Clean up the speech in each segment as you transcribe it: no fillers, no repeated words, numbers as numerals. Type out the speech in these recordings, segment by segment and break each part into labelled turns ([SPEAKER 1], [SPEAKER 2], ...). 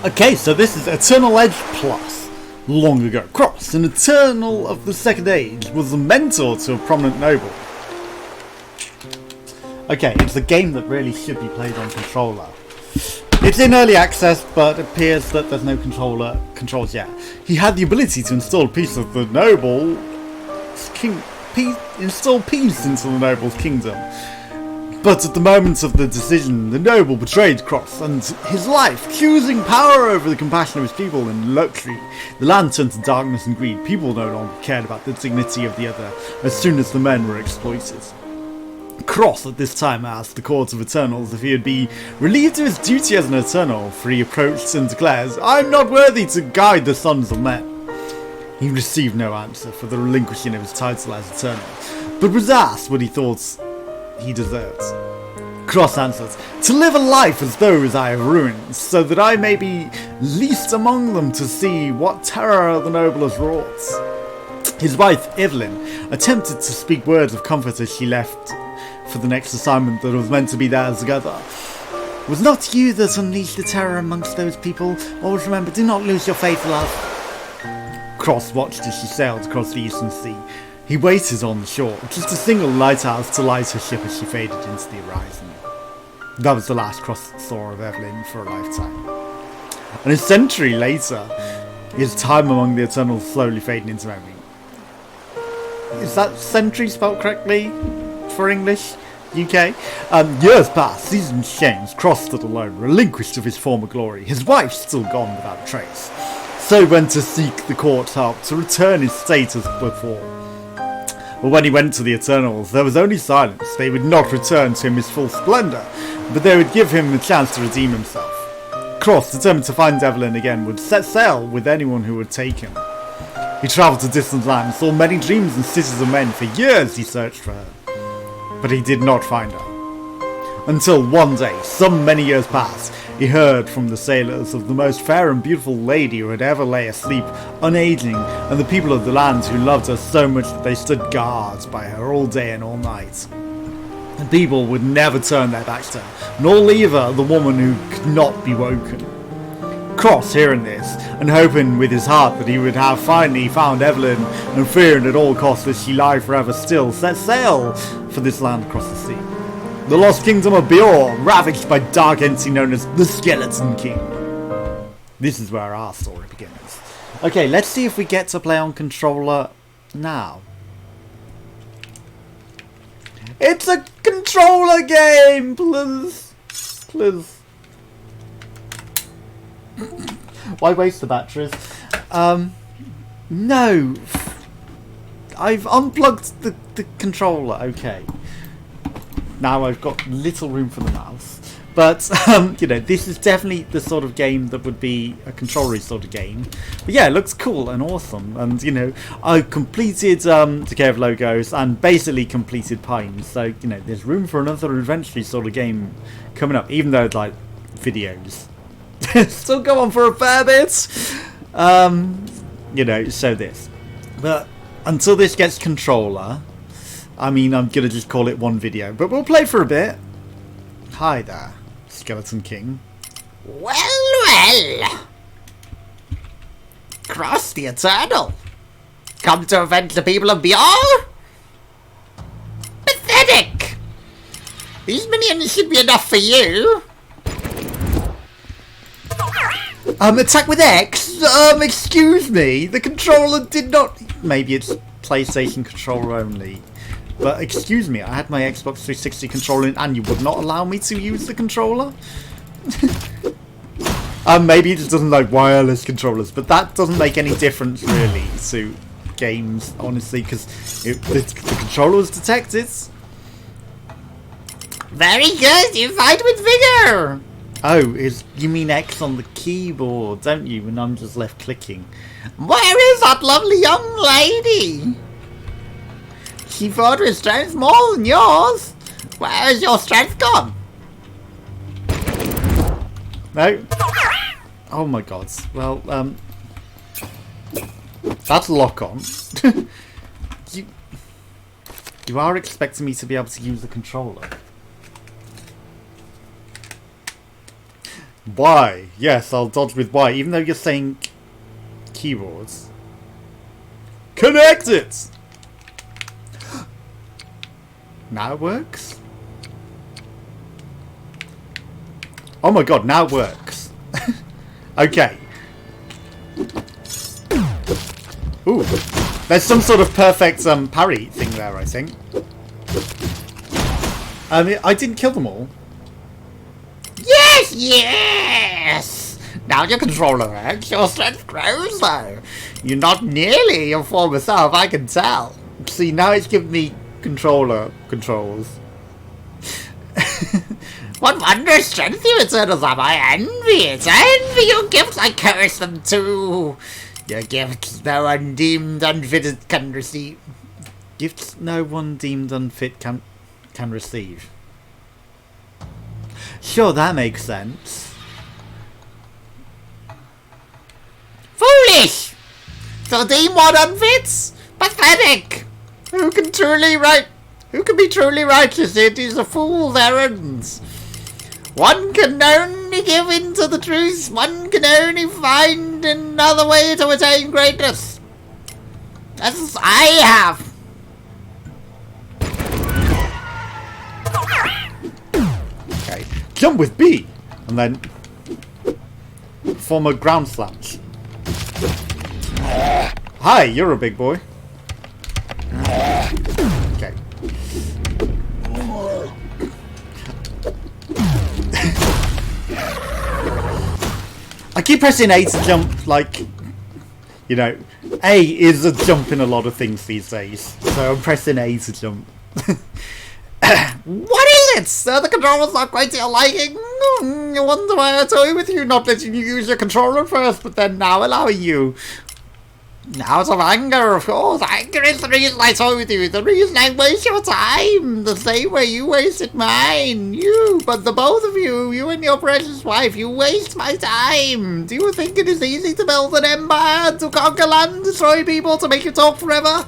[SPEAKER 1] Okay, so this is Eternal Edge Plus. Long ago, Cross, an Eternal of the Second Age, was a mentor to a prominent noble. Okay, it's a game that really should be played on controller. It's in early access, but it appears that there's no controls yet. He had the ability to install peace into the noble's kingdom. But at the moment of the decision, the noble betrayed Cross and his life, choosing power over the compassion of his people and luxury. The land turned to darkness and greed. People no longer cared about the dignity of the other as soon as the men were exploited. Cross at this time asked the Court of Eternals if he would be relieved of his duty as an Eternal, for he approached and declares, "I'm not worthy to guide the sons of men." He received no answer for the relinquishing of his title as Eternal, but was asked what he thought he deserved. Cross answers, "To live a life as those I have ruined, so that I may be least among them to see what terror the noble has wrought." His wife, Evelyn, attempted to speak words of comfort as she left for the next assignment that was meant to be theirs together. "Was not you that unleashed the terror amongst those people? Always remember, do not lose your faith, love." Cross watched as she sailed across the eastern sea. He waited on the shore, just a single lighthouse to light her ship as she faded into the horizon. That was the last Cross saw of Evelyn for a lifetime. And a century later, his time among the Eternals slowly fading into memory. Is that century spelled correctly for English? UK? Years passed, seasons changed, Cross stood alone, relinquished of his former glory, his wife still gone without a trace. So went to seek the court's help to return his status before. But when he went to the Eternals, there was only silence. They would not return to him his full splendour, but they would give him the chance to redeem himself. Cross, determined to find Evelyn again, would set sail with anyone who would take him. He travelled to distant lands, saw many dreams and cities of men. For years he searched for her, but he did not find her. Until one day, some many years past, he heard from the sailors of the most fair and beautiful lady who had ever lay asleep, unaging, and the people of the land who loved her so much that they stood guard by her all day and all night. The people would never turn their backs to her, nor leave her, the woman who could not be woken. Cross, hearing this, and hoping with his heart that he would have finally found Evelyn, and fearing at all costs that she lie forever still, set sail for this land across the sea. The lost kingdom of Beor, ravaged by dark entity known as the Skeleton King. This is where our story begins. Okay, let's see if we get to play on controller now. It's a controller game, please. Please. Why waste the batteries? No. I've unplugged the controller, okay. Now I've got little room for the mouse. But, you know, this is definitely the sort of game that would be a controller sort of game. But yeah, it looks cool and awesome. And, you know, I completed Decay of Logos and basically completed Pines. So, you know, there's room for another adventure sort of game coming up. Even though, like, videos still go on for a fair bit. You know, so this. But until this gets controller, I mean, I'm going to just call it one video. But we'll play for a bit. Hi there, Skeleton King.
[SPEAKER 2] Well. Cross the Eternal. Come to avenge the people of Beor? Pathetic. These minions should be enough for you.
[SPEAKER 1] Attack with X? Excuse me. The controller did not... Maybe it's PlayStation controller only. But excuse me, I had my Xbox 360 controller in and you would not allow me to use the controller? Maybe it just doesn't like wireless controllers, but that doesn't make any difference really to games, honestly, because the controller was detected.
[SPEAKER 2] Very good, you fight with vigor.
[SPEAKER 1] Oh, you mean X on the keyboard, don't you? And I'm just left clicking.
[SPEAKER 2] Where is that lovely young lady? She fought with strength more than yours. Where is your strength gone?
[SPEAKER 1] No. Oh my god. Well, that's lock on. You are expecting me to be able to use the controller. Y. Yes, I'll dodge with Y, even though you're saying keyboards. Connect it! Now it works? Oh my god, now it works. Okay. Ooh. There's some sort of perfect parry thing there, I think. I didn't kill them all.
[SPEAKER 2] Yes, yes! Now your controller works, your strength grows though. You're not nearly your former self, I can tell.
[SPEAKER 1] See, now it's giving me controller controls.
[SPEAKER 2] What wondrous strength you Eternals have, I envy it. I envy your gifts, I curse them too. Your gifts no one deemed unfitted can receive.
[SPEAKER 1] Gifts no one deemed unfit can receive. Sure, that makes sense.
[SPEAKER 2] Foolish! To deem one unfit? Pathetic! Who can be truly righteous? It is a fool's errands. One can only give in to the truth. One can only find another way to attain greatness. As I have.
[SPEAKER 1] Okay. Jump with B! And then form a ground slash. Hi, you're a big boy. Okay. I keep pressing A to jump, like, you know, A is a jump in a lot of things these days. So I'm pressing A to jump.
[SPEAKER 2] What is it? The controller's not quite to your liking. I wonder why I toy with you, not letting you use your controller first, but then now allowing you. Out of anger, of course. Anger is the reason I toy with you. The reason I waste your time. The same way you wasted mine. But the both of you and your precious wife, you waste my time. Do you think it is easy to build an empire, to conquer land, destroy people, to make you talk forever?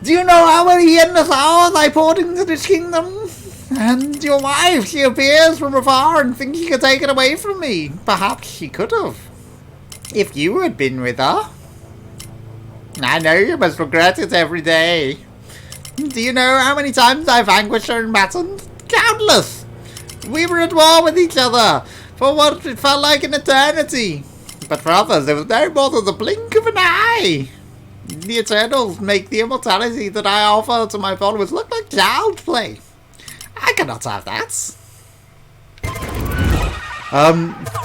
[SPEAKER 2] Do you know how many endless hours I poured into this kingdom? And your wife, she appears from afar and thinks she can take it away from me. Perhaps she could have. If you had been with her. I know you must regret it every day. Do you know how many times I vanquished her in battle? Countless! We were at war with each other for what it felt like an eternity. But for others, it was no more than the blink of an eye. The Eternals make the immortality that I offer to my followers look like child's play. I cannot have that.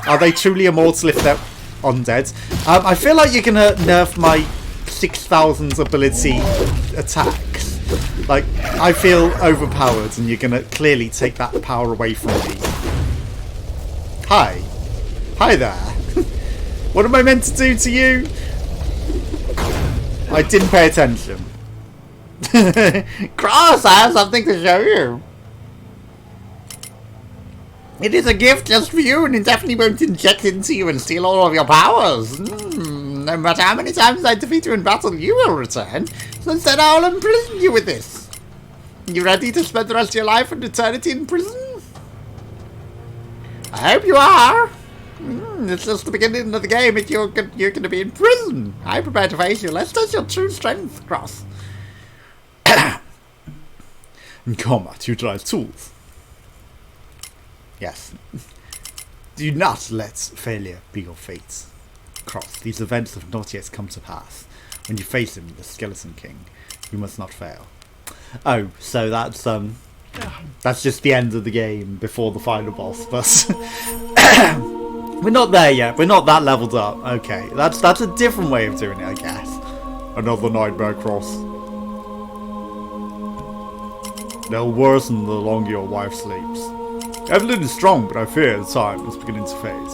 [SPEAKER 1] Are they truly immortal if they're undead? I feel like you're gonna nerf my 6,000 ability attacks. Like, I feel overpowered and you're gonna clearly take that power away from me. Hi. Hi there. What am I meant to do to you? I didn't pay attention.
[SPEAKER 2] Cross, I have something to show you. It is a gift just for you, and it definitely won't inject into you and steal all of your powers. No matter how many times I defeat you in battle, you will return. So instead, I will imprison you with this. You ready to spend the rest of your life and eternity in prison? I hope you are. It's just the beginning of the game, and you're going to be in prison. I prepare to face you. Let's test your true strength, Cross.
[SPEAKER 1] In combat, utilize tools. Yes. Do not let failure be your fate. Cross, these events have not yet come to pass. When you face him, the Skeleton King, you must not fail. Oh, so that's just the end of the game before the final boss, but we're not there yet. We're not that leveled up. Okay, that's a different way of doing it, I guess. Another nightmare, Cross. They'll worsen the longer your wife sleeps. Evelyn is strong, but I fear the time is beginning to fade.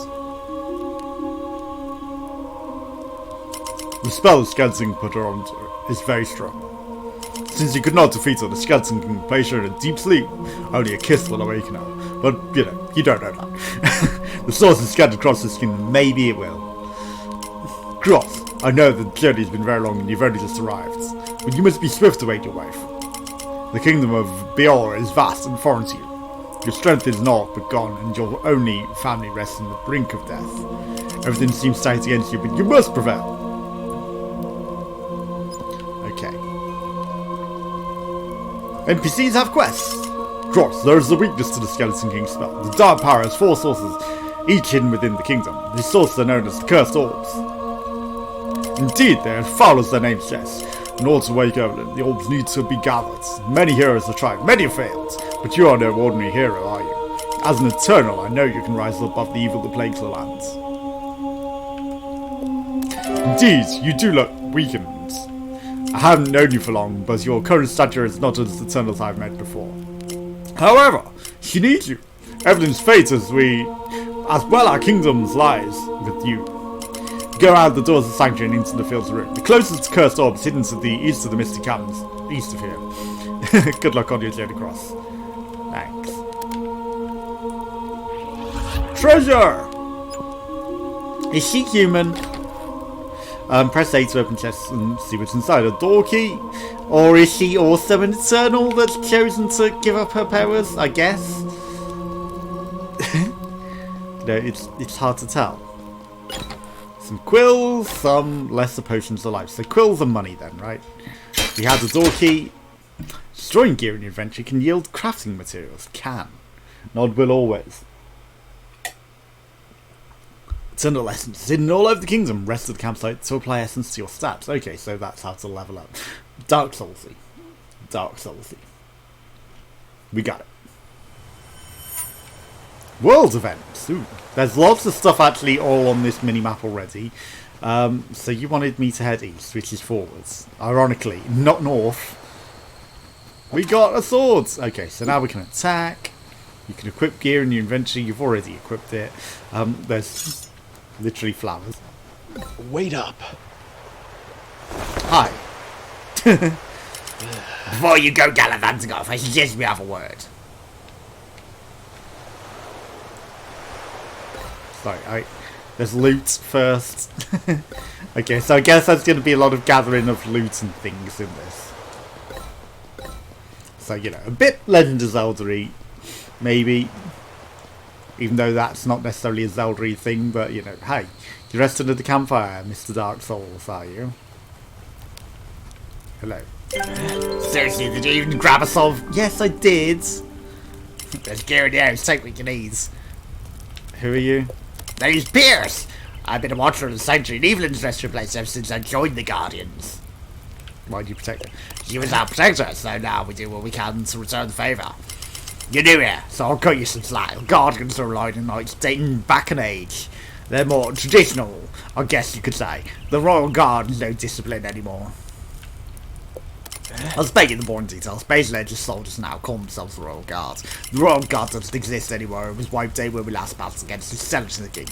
[SPEAKER 1] The spell the Skeleton put her onto is very strong. Since you could not defeat her, the Skeleton can place her in a deep sleep. Only a kiss will awaken her. But, you know, you don't know that. The source is scattered across the skin, maybe it will. Cross, I know the journey's been very long and you've only just arrived. But you must be swift to aid your wife. The kingdom of Beor is vast and foreign to you. Your strength is naught but gone, and your only family rests on the brink of death. Everything seems stacked against you, but you must prevail. Okay. NPCs have quests. Of course, there is a weakness to the Skeleton King spell. The dark power has 4 sources, each hidden within the kingdom. These sources are known as the Cursed Orbs. Indeed, they are as foul as their name suggests. In order to wake Evelyn, the orbs need to be gathered. Many heroes have tried, many have failed. But you are no ordinary hero, are you? As an Eternal, I know you can rise above the evil that plagues the lands. Indeed, you do look weakened. I haven't known you for long, but your current stature is not as Eternals I've met before. However, she needs you. Evelyn's fate as well our kingdom's lies with you. Go out the doors of the sanctuary and into the fields of ruin. The closest cursed orb is hidden to the east of the misty caverns, east of here. Good luck on your journey across. Thanks. Treasure! Is she human? Press A to open chests and see what's inside. A door key? Or is she also an Eternal that's chosen to give up her powers? I guess. No, it's hard to tell. Some quills, some lesser potions of life. So quills are money then, right? We have the door key. Destroying gear in your adventure can yield crafting materials. Can. Not will always. Eternal essence hidden all over the kingdom. Rest of the campsite to apply essence to your stats. Okay, so that's how to level up. Dark Soulsy. Dark Soulsy. We got it. World events. Ooh. There's lots of stuff actually all on this mini-map already. So you wanted me to head east, which is forwards. Ironically, not north. We got a sword! Okay, so now we can attack. You can equip gear in your inventory. You've already equipped it. There's literally flowers.
[SPEAKER 3] Wait up.
[SPEAKER 1] Hi.
[SPEAKER 2] Before you go gallivanting off, I suggest we have a word.
[SPEAKER 1] Sorry, there's loot first. Okay, so I guess there's going to be a lot of gathering of loot and things in this. So, you know, a bit Legend of Zelda-y, maybe. Even though that's not necessarily a Zelda-y thing, but, you know, hey, you're resting at the campfire, Mr. Dark Souls, are you? Hello.
[SPEAKER 2] Seriously, did you even grab a soul?
[SPEAKER 1] Yes, I did.
[SPEAKER 2] There's gear in the house, take what you need.
[SPEAKER 1] Who are you?
[SPEAKER 2] Name's Pierce. I've been a watcher of the sanctuary in Evelyn's resting place ever since I joined the Guardians.
[SPEAKER 1] Why do you protect her?
[SPEAKER 2] She was our protector, so now we do what we can to return the favour. You're new here, so I'll cut you some slack. Guardians are relying on knights dating back an age. They're more traditional, I guess you could say. The Royal Guard has no discipline anymore. I'll spare you the boring details. Basically, they're just soldiers now, call themselves the Royal Guard. The Royal Guard doesn't exist anymore. It was wiped out when we last battled against the Skeleton King.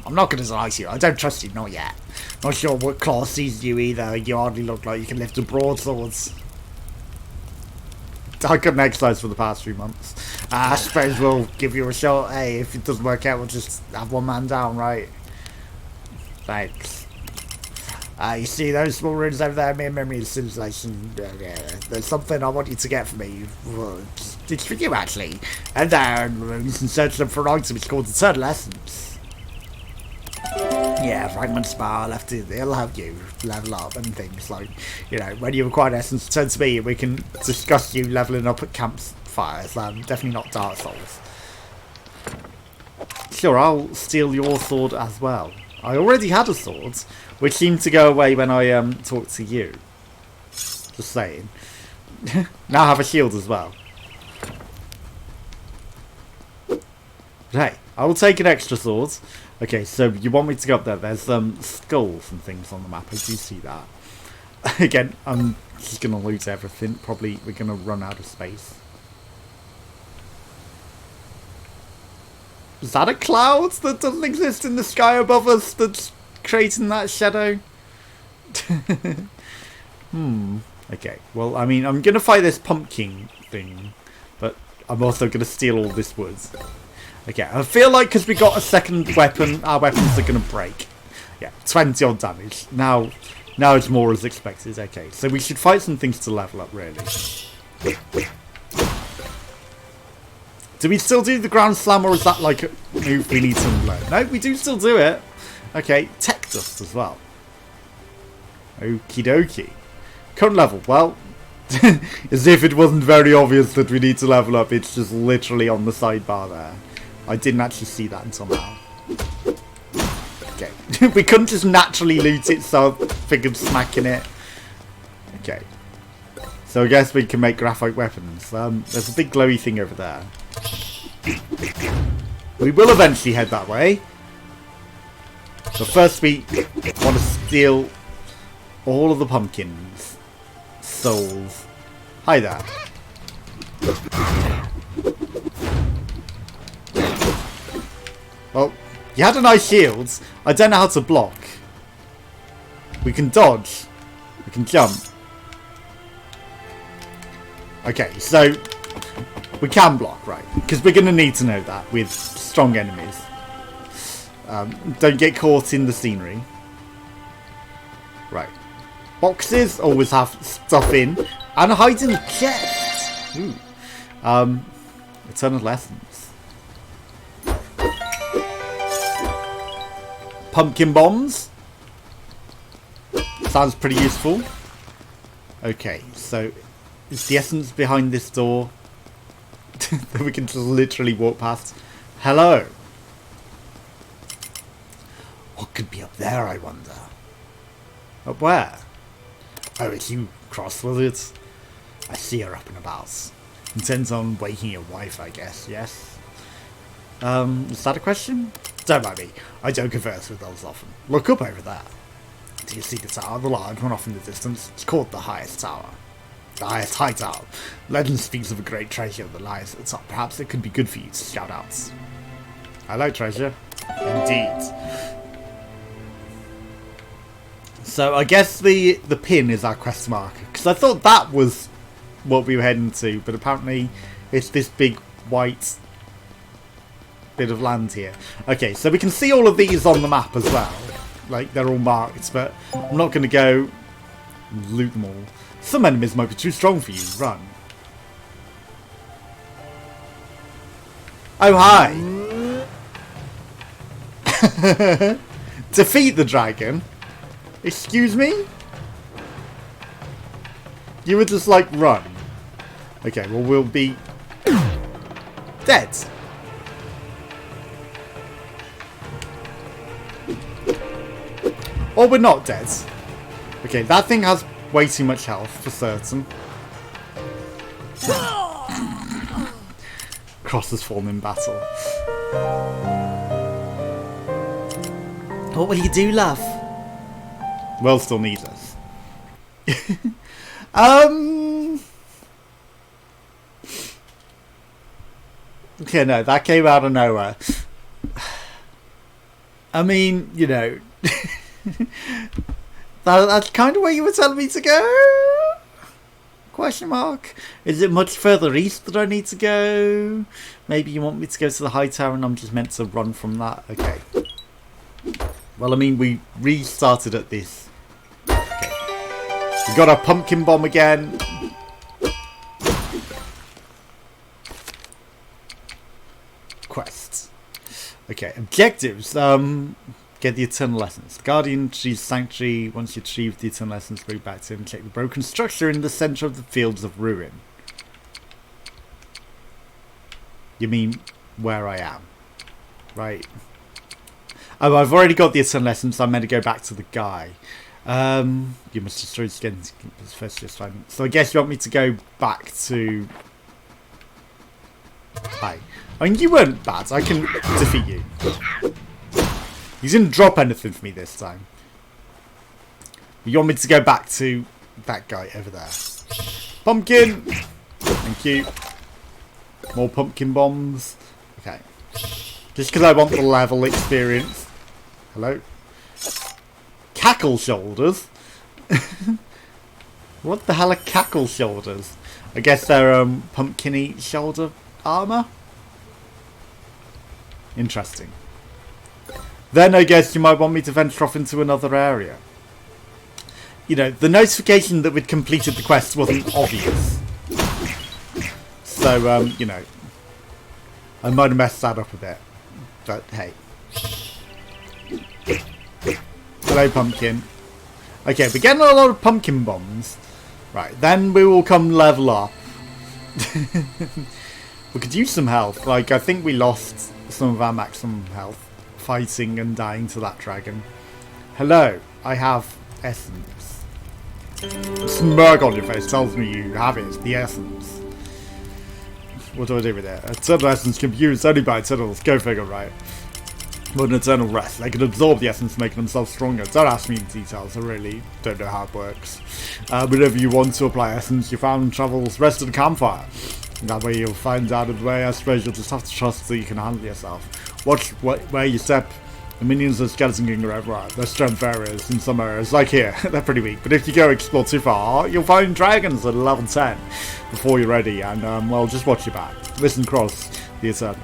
[SPEAKER 2] I'm not going to lie to you. I don't trust you, not yet. Not sure what class sees you either. You hardly look like you can lift a broadswords. I couldn't exercise for the past 3 months. I suppose we'll give you a shot. Hey, if it doesn't work out, we'll just have one man down, right? Thanks. You see those small runes over there? Mere memory of civilization. There's something I want you to get for me. It's for you, actually. And there, runes and search them for an item. It's called Eternal Essence. Yeah, Fragment Bar left it. It'll help you level up and things like, you know, when you acquire essence, turn to me and we can discuss you leveling up at campfires. Definitely not Dark Souls. Sure, I'll steal your sword as well. I already had a sword, which seemed to go away when I talked to you. Just saying. Now I have a shield as well. But hey, I will take an extra sword. Okay, so you want me to go up there. There's skulls and things on the map. I do see that. Again, I'm just going to loot everything. Probably we're going to run out of space. Is that a cloud that doesn't exist in the sky above us that's creating that shadow? Okay, well, I mean, I'm going to fight this pumpkin thing, but I'm also going to steal all this wood. Okay, I feel like because we got a second weapon, our weapons are going to break. Yeah, 20 odd damage. Now it's more as expected. Okay, so we should fight some things to level up, really.
[SPEAKER 1] Do we still do the ground slam, or is that like a move we need to learn? No, we do still do it. Okay, tech dust as well. Okie dokie. Current level, well, as if it wasn't very obvious that we need to level up, it's just literally on the sidebar there. I didn't actually see that until now. Okay, we couldn't just naturally loot it, so I figured smacking it. Okay, so I guess we can make graphite weapons. There's a big glowy thing over there. We will eventually head that way. But first we want to steal all of the pumpkins. Souls. Hi there. Well, you had a nice shield. I don't know how to block. We can dodge. We can jump. Okay, so we can block, right? Because we're going to need to know that with strong enemies. Don't get caught in the scenery. Right. Boxes always have stuff in. And a hidden chest. Ooh. Eternal lessons. Pumpkin bombs. Sounds pretty useful. Okay, so is the essence behind this door that we can just literally walk past? Hello. What could be up there, I wonder? Up where? Oh, it's you, Cross, was it? I see her up and about. Intends on waking your wife, I guess, yes? Is that a question? Don't mind me. I don't converse with those often. Look up over there. Do you see the tower? The large one off in the distance. It's called the highest tower. The highest high tower. Legend speaks of a great treasure that lies at the top. Perhaps it could be good for you to shout out. Hello, treasure. Indeed. So I guess the pin is our quest marker. Because I thought that was what we were heading to. But apparently it's this big white bit of land here. Okay, so we can see all of these on the map as well. Like, they're all marked. But I'm not going to go loot them all. Some enemies might be too strong for you. Run. Oh, hi. Defeat the dragon. Excuse me? You would just, like, run. Okay, well, we'll be dead. Or we're not dead. Okay, that thing has way too much health, for certain. Cross has fallen in battle. What will you do, love? World still needs us. Okay, no, that came out of nowhere. I mean, you know, that's kind of where you were telling me to go? Question mark. Is it much further east that I need to go? Maybe you want me to go to the high tower and I'm just meant to run from that? Okay. Well, I mean, we restarted at this. Okay. We got our pumpkin bomb again. Quests. Okay, objectives. Get the Eternal Essence. The Guardian achieves Sanctuary. Once you achieve the Eternal Essence, go back to him and check the broken structure in the centre of the Fields of Ruin. You mean where I am? Right. Oh, I've already got the Eternal Essence, so I'm meant to go back to the guy. You must destroy his skin. First, just fine. So I guess you want me to go back to... Hi. I mean, you weren't bad. I can defeat you. You didn't drop anything for me this time. You want me to go back to that guy over there. Pumpkin! Thank you. More pumpkin bombs. Okay. Just because I want the level experience. Hello? Cackle shoulders? What the hell are cackle shoulders? I guess they're pumpkin-y shoulder armour? Interesting. Then I guess you might want me to venture off into another area. You know, the notification that we'd completed the quest wasn't obvious. So, you know. I might have messed that up a bit. But hey. Hello, pumpkin. Okay, we're getting a lot of pumpkin bombs. Right, then we will come level up. We could use some health. Like, I think we lost some of our maximum health fighting and dying to that dragon. Hello, I have essence. A smirk on your face tells me you have it. It's the essence. What do I do with it? Eternal essence can be used only by Eternals. Go figure, right? But an eternal rest. They can absorb the essence, making themselves stronger. Don't ask me in details. I really don't know how it works. Whenever you want to apply essence, you found travels rest at a campfire. That way you'll find out of the way. I suppose you'll just have to trust that you can handle yourself. Watch where you step. The minions of Skeleton King are everywhere. They're strength areas in some areas, like here. They're pretty weak. But if you go explore too far, you'll find dragons at level 10 before you're ready. And, well, just watch your back. Listen across the Eternal.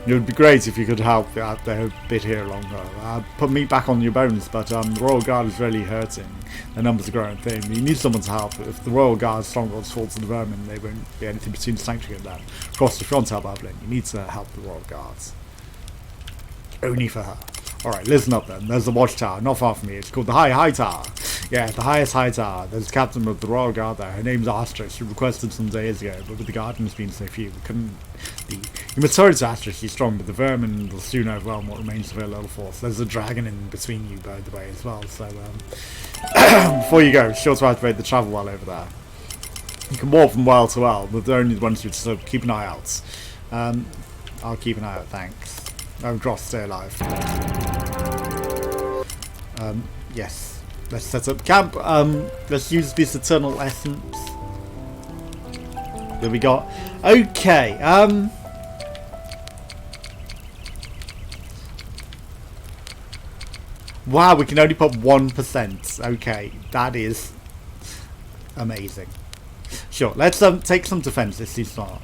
[SPEAKER 1] It would be great if you could help out there a bit here longer. Put meat back on your bones, but the Royal Guard is really hurting. Their numbers are growing thin. You need someone to help. If the Royal Guard's strongholds fall to the vermin, they won't be anything between the Sanctuary and them. Cross the front, help Evelyn. You need to help the Royal Guards. Only for her. Alright, listen up then. There's a watchtower not far from here. It's called the High Tower. Yeah, the highest high tower. There's the captain of the Royal Guard there. Her name's Astra. She requested some days ago, but with the Guardians being so few, we couldn't be. You must hurry to Astra. She's strong, but the vermin will soon overwhelm what remains of her little force. There's a dragon in between you, by the way, as well. So, before you go, sure to activate the travel well over there. You can walk from well to well, but they're only the ones who so keep an eye out. I'll keep an eye out, thanks. Gross, stay alive. Yes. Let's set up camp. Let's use this eternal essence. There we go. Okay. Wow, we can only put 1%. Okay, that is amazing. Sure, let's take some defense. Let's see smart.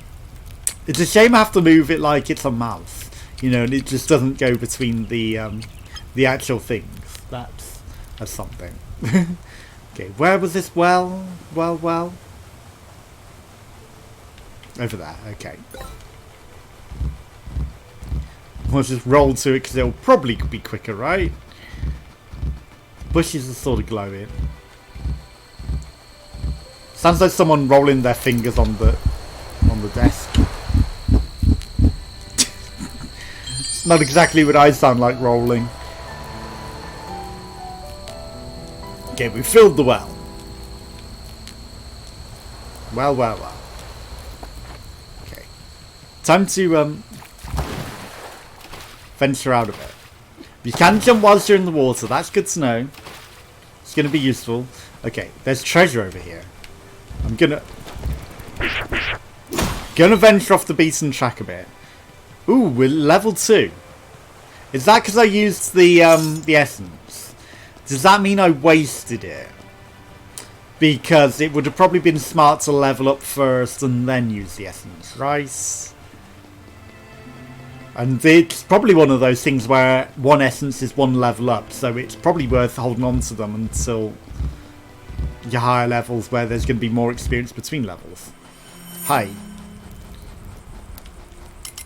[SPEAKER 1] It's a shame I have to move it like it's a mouse. You know, and it just doesn't go between the actual things. That's something. Okay, where was this well? Well. Over there, okay. We'll just roll to it because it'll probably be quicker, right? Bushes are sort of glowing. Sounds like someone rolling their fingers on the desk. It's not exactly what I sound like rolling. Okay, we filled the well. Well. Okay. Time to venture out a bit. You can jump whilst you're in the water, that's good to know. It's gonna be useful. Okay, there's treasure over here. I'm gonna venture off the beaten track a bit. Ooh, we're level 2. Is that because I used the essence? Does that mean I wasted it? Because it would have probably been smart to level up first and then use the essence, right? And it's probably one of those things where one essence is one level up, so it's probably worth holding on to them until your higher levels where there's going to be more experience between levels. Hi.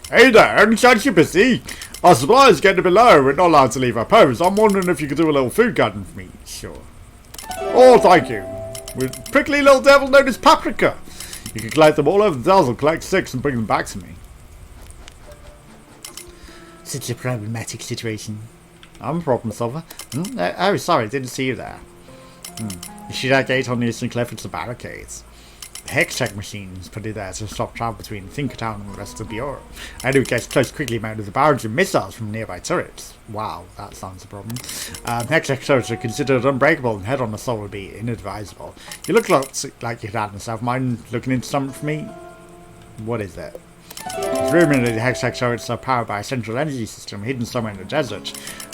[SPEAKER 1] Hey there, any chance you're busy? Our supplier's getting a bit low, we're not allowed to leave our post. I'm wondering if you could do a little food garden for me. Sure. Oh, thank you. With prickly little devil known as Paprika. You can collect them all over the dazzle, collect 6 and bring them back to me. Such a problematic situation. I'm a problem solver. Oh, sorry, didn't see you there. You shoot that gate on the eastern cliff with some barricades. The hex check machines put it there to stop travel between Thinkertown and the rest of Europe. Anyone who gets close quickly mounted the barrage of missiles from nearby turrets. Wow, that sounds a problem. Hex check turrets are considered unbreakable and head-on assault would be inadvisable. You look like you'd had yourself. Mind looking into something for me? What is it? It's rumored that the hex check turrets are powered by a central energy system hidden somewhere in the desert.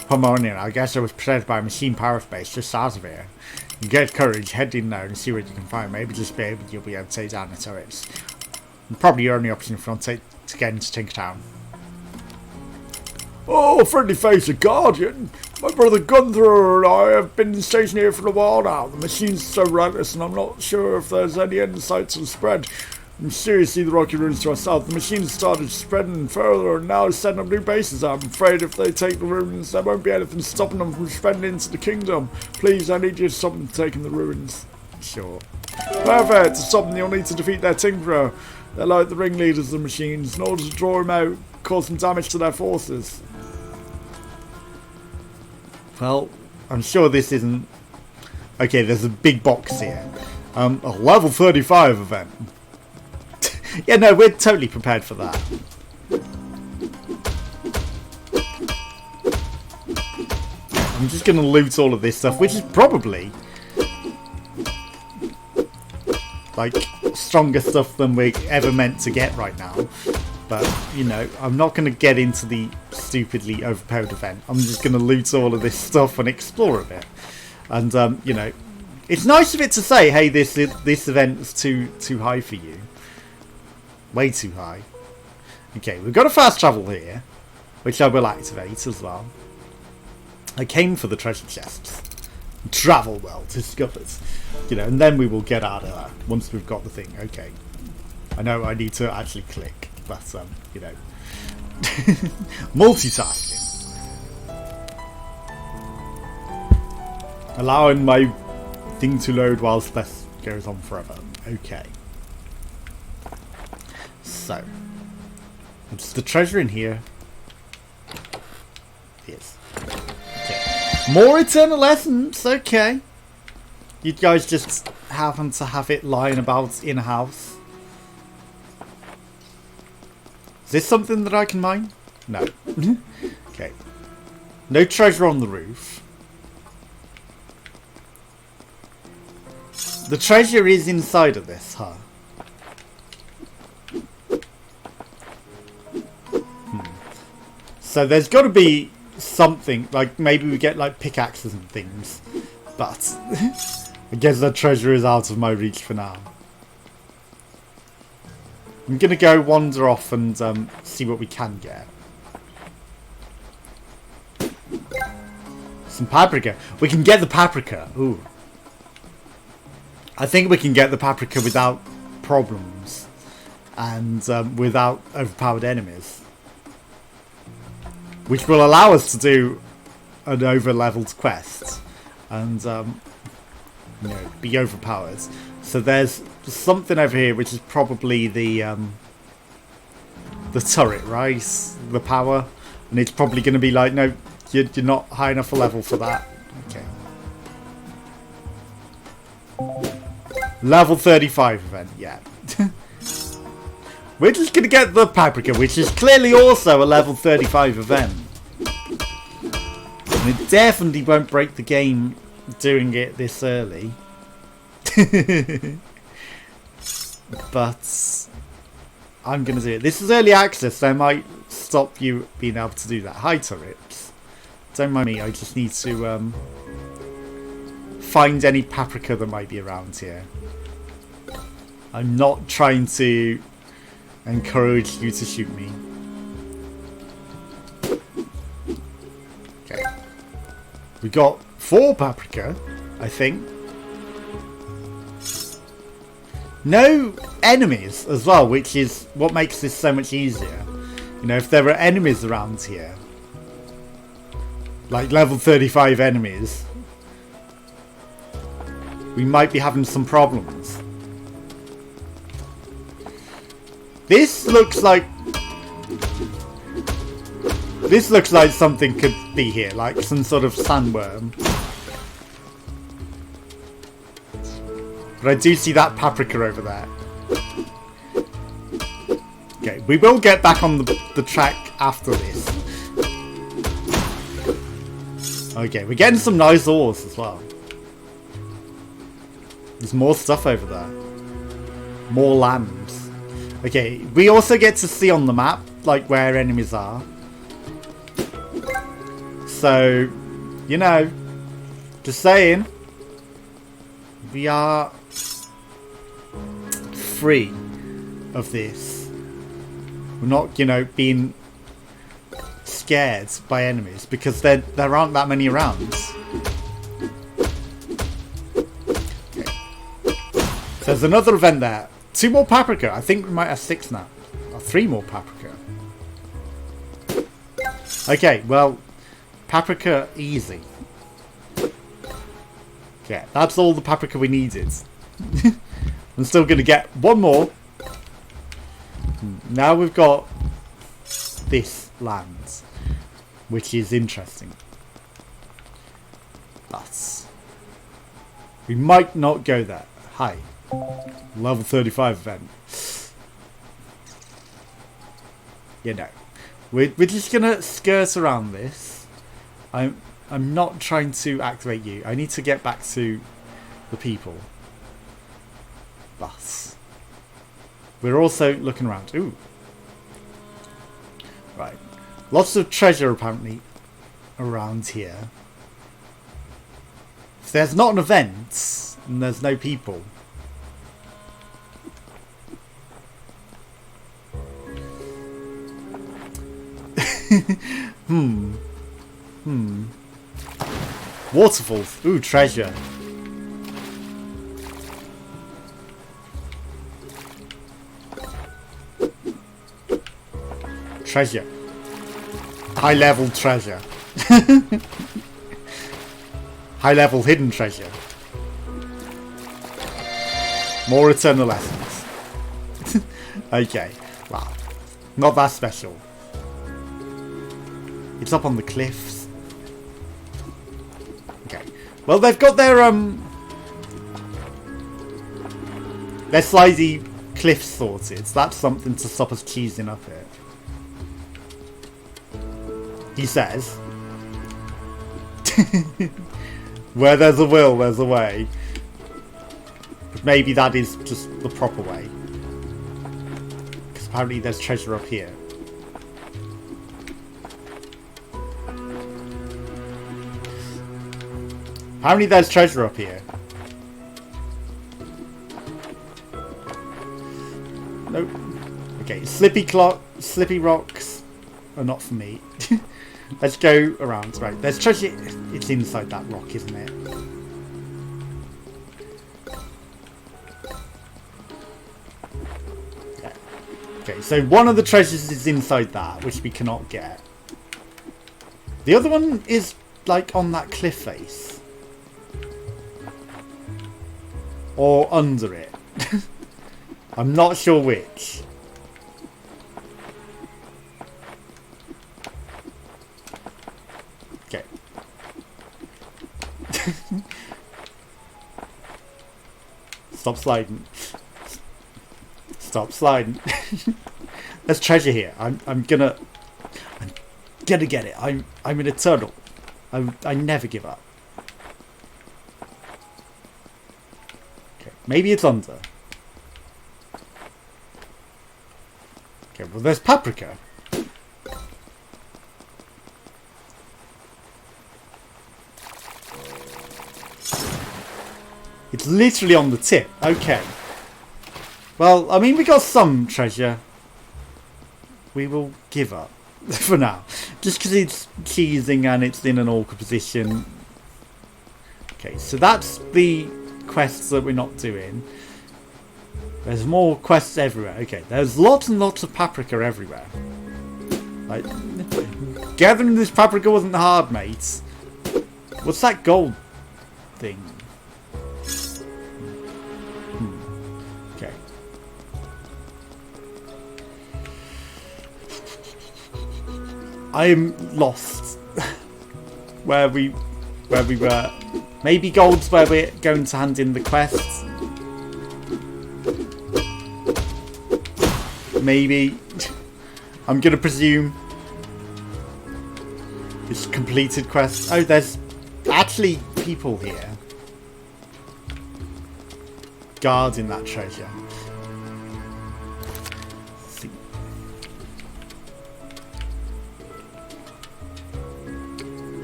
[SPEAKER 1] Pomonian, I guess it was protected by a machine power base just south of here. You get courage, head in there and see what you can find. Maybe just you'll be able to take down the turrets. And probably your only option if you want to get into Tinkertown. Oh, friendly face, a guardian. My brother Gunther and I have been stationed here for a while now. The machine's so relentless and I'm not sure if there's any insight to the spread. Mysteriously, the rocky ruins to our south, the machines started spreading further and now setting up new bases. I'm afraid if they take the ruins, there won't be anything stopping them from spreading into the kingdom. Please, I need you to stop them taking the ruins. Sure. Perfect! To stop them, you'll need to defeat their Tinkerer. They're like the ringleaders of the machines. In order to draw him out, cause some damage to their forces. Well, I'm sure this isn't... Okay, there's a big box here. A level 35 event. Yeah, no, we're totally prepared for that. I'm just going to loot all of this stuff, which is probably like stronger stuff than we're ever meant to get right now. But, you know, I'm not going to get into the stupidly overpowered event. I'm just going to loot all of this stuff and explore a bit. And, you know, it's nice of it to say, hey, this event is too high for you. Way too high. Okay, we've got a fast travel here, which I will activate as well. I came for the treasure chests. Travel well discovered. You know, and then we will get out of that once we've got the thing. Okay. I know I need to actually click, but, you know. Multitasking. Allowing my thing to load whilst this goes on forever. Okay. So, it's the treasure in here. Yes. Okay. More eternal essence. Okay. You guys just happen to have it lying about in a house. Is this something that I can mine? No. Okay. No treasure on the roof. The treasure is inside of this, huh? So there's got to be something, like maybe we get like pickaxes and things, but I guess the treasure is out of my reach for now. I'm going to go wander off and see what we can get. Some paprika. We can get the paprika. Ooh. I think we can get the paprika without problems and without overpowered enemies. Which will allow us to do an over-leveled quest and, you know, be overpowered. So there's something over here which is probably the turret, right? The power, and it's probably going to be like, no, you're not high enough a level for that. Okay. Level 35 event, yeah. We're just going to get the paprika, which is clearly also a level 35 event. And it definitely won't break the game doing it this early. But I'm going to do it. This is early access, so I might stop you being able to do that. Hi, turrets. Don't mind me, I just need to find any paprika that might be around here. I'm not trying to encourage you to shoot me. Okay. We got 4 paprika, I think. No enemies as well, which is what makes this so much easier. You know, if there are enemies around here, like level 35 enemies, we might be having some problems. This looks like something could be here, like some sort of sandworm. But I do see that paprika over there. Okay, we will get back on the track after this. Okay, we're getting some nice ores as well. There's more stuff over there. More lambs. Okay, we also get to see on the map, like, where enemies are. So, you know, just saying, we are free of this. We're not, you know, being scared by enemies because there aren't that many around. Okay. So there's another event there. 2 more paprika. I think we might have 6 now. Or 3 more paprika. Okay, well, paprika easy. Yeah, that's all the paprika we needed. I'm still going to get 1 more. Now we've got this land, which is interesting. But we might not go there. Hi. Level 35 event. You know. We're just gonna skirt around this. I'm not trying to activate you. I need to get back to the people. But we're also looking around. Ooh. Right. Lots of treasure apparently around here. If there's not an event and there's no people. Waterfalls. Ooh, treasure. Treasure. High level treasure. High level hidden treasure. More eternal essence. Okay. Wow. Not that special. It's up on the cliffs. Okay. Well, they've got their slidey cliffs sorted. That's something to stop us cheesing up it. He says. Where there's a will, there's a way. But maybe that is just the proper way. Because apparently there's treasure up here. Apparently there's treasure up here. Nope. Okay, slippy rocks are not for me. Let's go around. Right, there's treasure. It's inside that rock, isn't it? Yeah. Okay, so one of the treasures is inside that, which we cannot get. The other one is like on that cliff face. Or under it. I'm not sure which. Okay. Stop sliding. Stop sliding. There's treasure here. I'm gonna get it. I'm an eternal. I never give up. Maybe it's under. Okay, well there's paprika. It's literally on the tip. Okay. Well, I mean, we got some treasure. We will give up for now. Just because it's cheesing and it's in an awkward position. Okay, so that's the quests that we're not doing. There's more quests everywhere. Okay, there's lots and lots of paprika everywhere. Like, gathering this paprika wasn't hard, mates. What's that gold thing? Okay. I am lost. where we were. Maybe gold's where we're going to hand in the quests. Maybe. I'm going to presume it's completed quests. Oh, there's actually people here guarding that treasure. Let's see.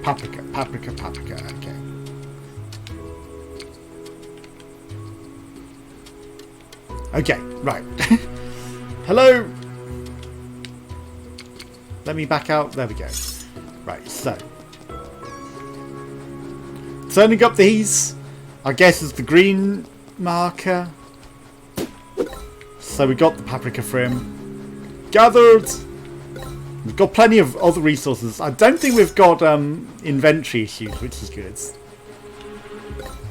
[SPEAKER 1] Paprika. Okay. Okay, right. Hello! Let me back out. There we go. Right, so. Turning up these, I guess, is the green marker. So we got the paprika frame gathered. We've got plenty of other resources. I don't think we've got inventory issues, which is good.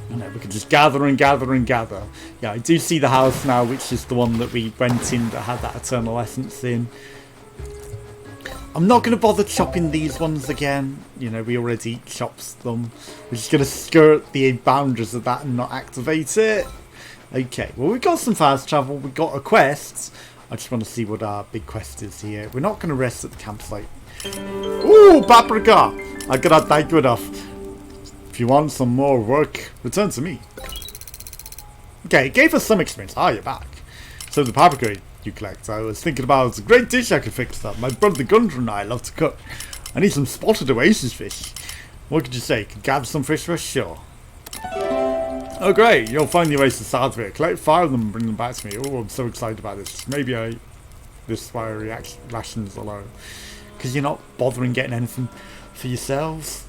[SPEAKER 1] You know, we can just gather and gather and gather. Yeah, I do see the house now, which is the one that we went in that had that eternal essence in. I'm not going to bother chopping these ones again. You know, we already chopped them. We're just going to skirt the boundaries of that and not activate it. Okay, well, we've got some fast travel. We've got a quest. I just want to see what our big quest is here. We're not going to rest at the campsite. Ooh, paprika! I cannot thank you enough. If you want some more work, return to me. Okay, it gave us some experience. Ah, you're back. So the paprika you collect. I was thinking about a great dish I could fix up. My brother Gunter and I love to cook. I need some spotted oasis fish. What could you say? Could gather some fish for us? Sure. Oh great, you'll find the oasis south of here. Collect 5 of them and bring them back to me. Oh, I'm so excited about this. Maybe this is why rations are low. Because you're not bothering getting anything for yourselves.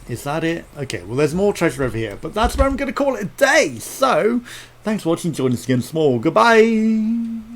[SPEAKER 1] Is that it? Okay, well there's more treasure over here. But that's where I'm going to call it a day. So, thanks for watching. Join us again small. Goodbye.